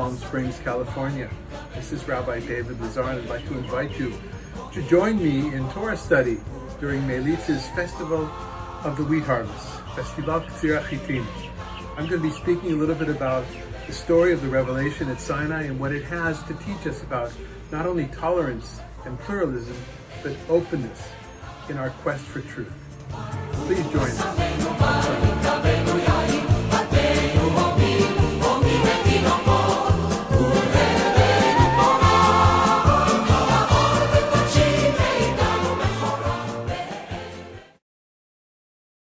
Palm Springs, California. This is Rabbi David Lazar, and I'd like to invite you to join me in Torah study during Melitz's Festival of the Wheat Harvest, Festival Ktsir Achitim. I'm going to be speaking a little bit about the story of the revelation at Sinai and what it has to teach us about not only tolerance and pluralism, but openness in our quest for truth. Please join us.